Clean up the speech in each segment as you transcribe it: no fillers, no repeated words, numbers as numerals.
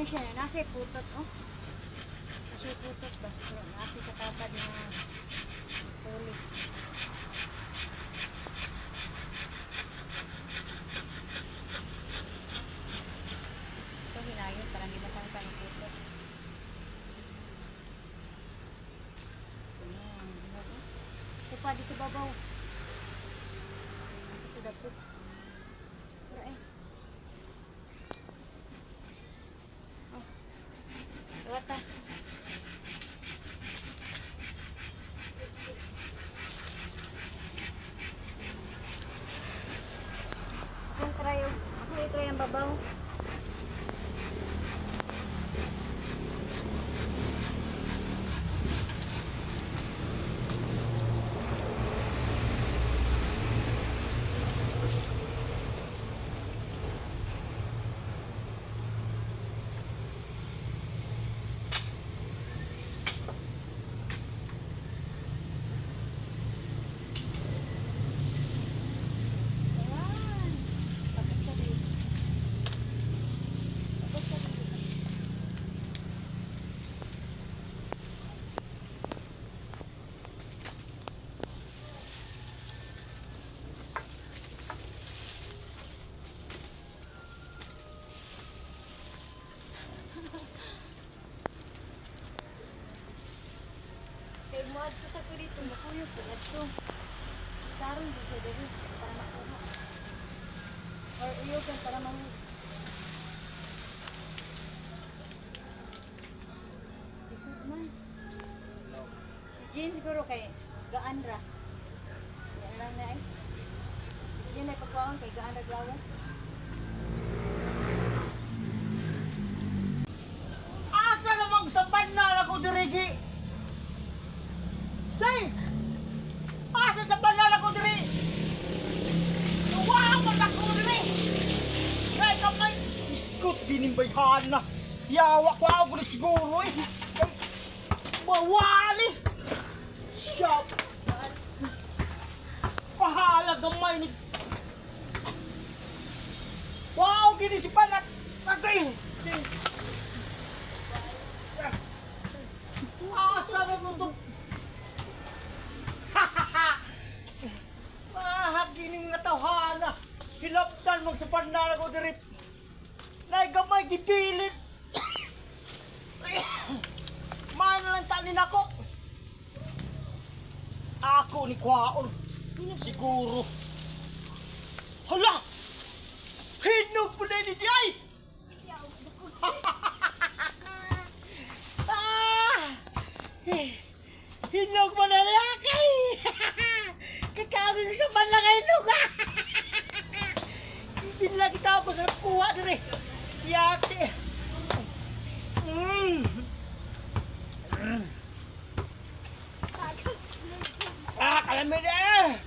siya. Nasa putot, oh. Nasa putot ba? Nasa sa tatad na tulik. Ito hinayos para hindi matangka ng putot. Ayan. Ito pa, dito babaw. Ito dapot. Pero eh. Wata. Ako i-try ang babaw. Muad ko sa kurito, nakuyot ko ito. Tarong din siya dito para makuha. Or uyogan para makuha. Isot man. Si Jean siguro kay gaan ra. Yan lang na eh. Si Jean ay pagkaon kay gaan ra gawas. Asa namang sabad na ako dirigi? Say! Asa sa banala ko diri? Wow! Ako diri! Kaya kamay! Iskot din yung bayhana! Yawa ko ako siguro eh! Mawali! Shop! Pahala gamay ni... Wow! Ginisipan at... Agay! Asa na mo ito? Gining nga tawhana, hilaptan magsapan na ako dirit. Naigamay gipilit. Mana lang tanin ako. Ako ni Kwaon. Siguro. Hala! Hinog po na ni Diay! Hinog mo na nakay! Kakawin ko sa panlangay luga! Binla kita ako sa kuha dire! Yate! Kalamid eh!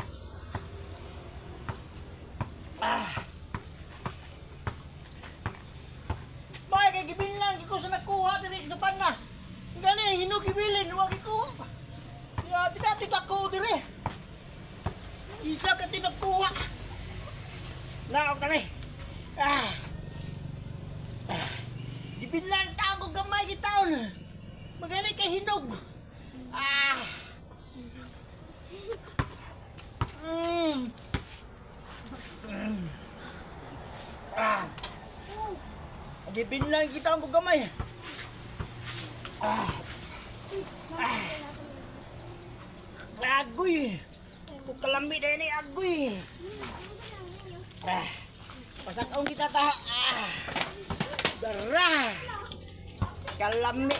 Bakit kay gibinlang ko sa nakuha dire sa panla! Gani, hinog ibilin, huwag ikuha! Yate ka, ako dire! Isa ka tinagkuha. Naok kami. Ibinlan ta ako gamay gitaon. Magani kay hinog. Ibinlan kita ako gamay. Agoy. Kalami dahil ni agoy. Pasakaon kita ka. Darah. Kalami.